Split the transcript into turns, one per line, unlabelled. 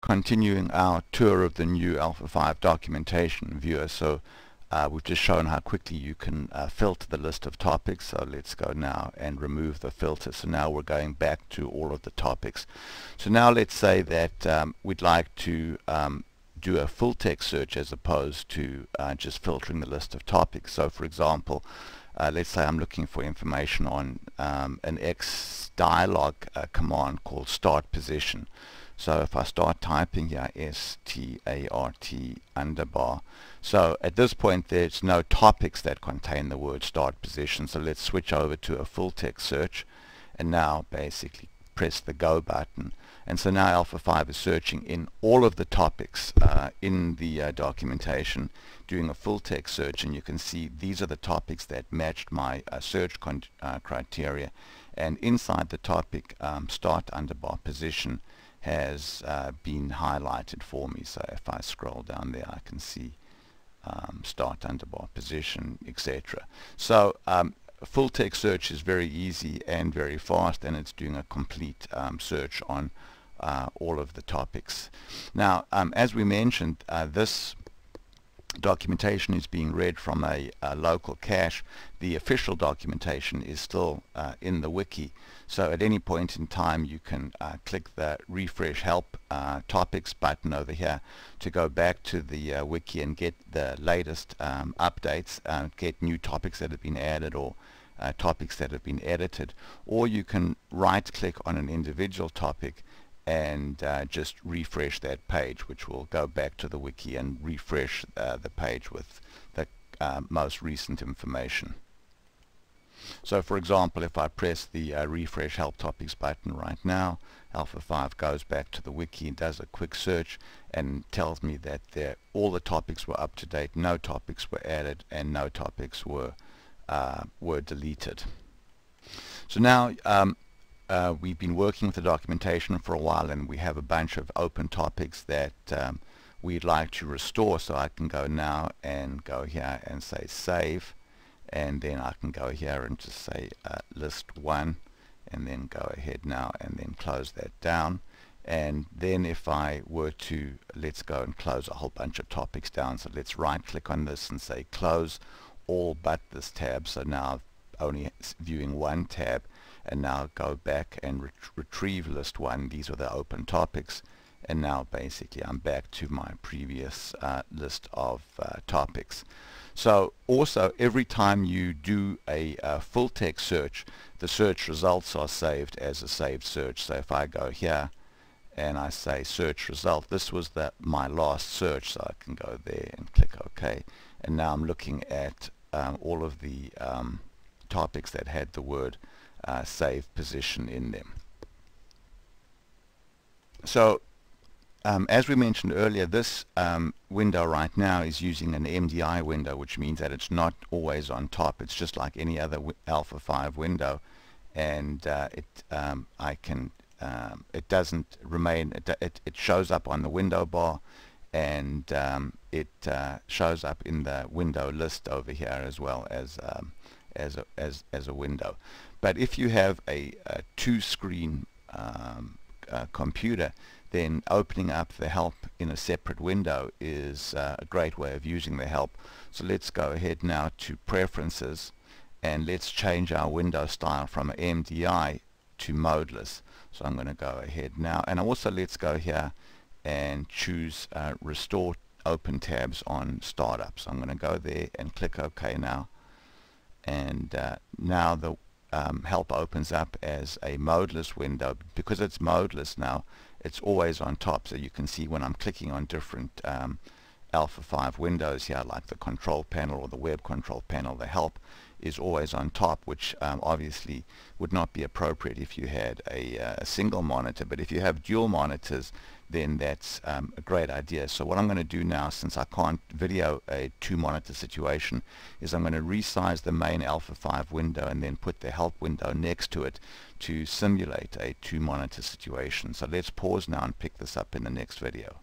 Continuing our tour of the new Alpha 5 documentation viewer. So we've just shown how quickly you can filter the list of topics. So let's go now and remove the filter. So now we're going back to all of the topics. So now let's say that we'd like to do a full text search as opposed to just filtering the list of topics. So for example, let's say I'm looking for information on an X dialog command called start position. So if I start typing here START underbar, so at this point there's no topics that contain the word start position. So let's switch over to a full text search and now basically press the go button. And so now Alpha 5 is searching in all of the topics in the documentation, doing a full text search, and you can see these are the topics that matched my search criteria. And inside the topic, start underbar position has been highlighted for me. So if I scroll down there, I can see start underbar position, etc. So full text search is very easy and very fast, and it's doing a complete search on all of the topics. Now, as we mentioned, this documentation is being read from a local cache. The official documentation is still in the wiki, so at any point in time you can click the refresh help topics button over here to go back to the wiki and get the latest updates, get new topics that have been added or topics that have been edited, or you can right click on an individual topic and just refresh that page, which will go back to the wiki and refresh the page with the most recent information. So for example, if I press the refresh help topics button right now, Alpha 5 goes back to the wiki and does a quick search and tells me that all the topics were up to date, no topics were added, and no topics were deleted. So now we've been working with the documentation for a while, and we have a bunch of open topics that we'd like to restore. So I can go now and go here and say save, and then I can go here and just say list 1, and then go ahead now and then close that down. And then if I were to, let's go and close a whole bunch of topics down. So let's right click on this and say close all but this tab. So now only viewing one tab, and now go back and retrieve list 1. These are the open topics, and now basically I'm back to my previous list of topics. So also every time you do a full text search, the search results are saved as a saved search. So if I go here and I say search result, this was my last search, so I can go there and click OK, and now I'm looking at all of the topics that had the word save position in them. So as we mentioned earlier, this window right now is using an MDI window, which means that it's not always on top. It's just like any other Alpha 5 window, and it doesn't remain. It shows up on the window bar, and it shows up in the window list over here as well as a window. But if you have a two-screen computer, then opening up the help in a separate window is a great way of using the help. So let's go ahead now to preferences, and let's change our window style from MDI to modeless. So I'm going to go ahead now, and also let's go here and choose restore open tabs on startup. So I'm going to go there and click OK now, and now the help opens up as a modeless window. Because it's modeless now, it's always on top. So you can see when I'm clicking on different Alpha 5 windows here, like the control panel or the web control panel, the help is always on top, which obviously would not be appropriate if you had a single monitor. But if you have dual monitors, then that's a great idea. So what I'm going to do now, since I can't video a two-monitor situation, is I'm going to resize the main Alpha 5 window and then put the help window next to it to simulate a two-monitor situation. So let's pause now and pick this up in the next video.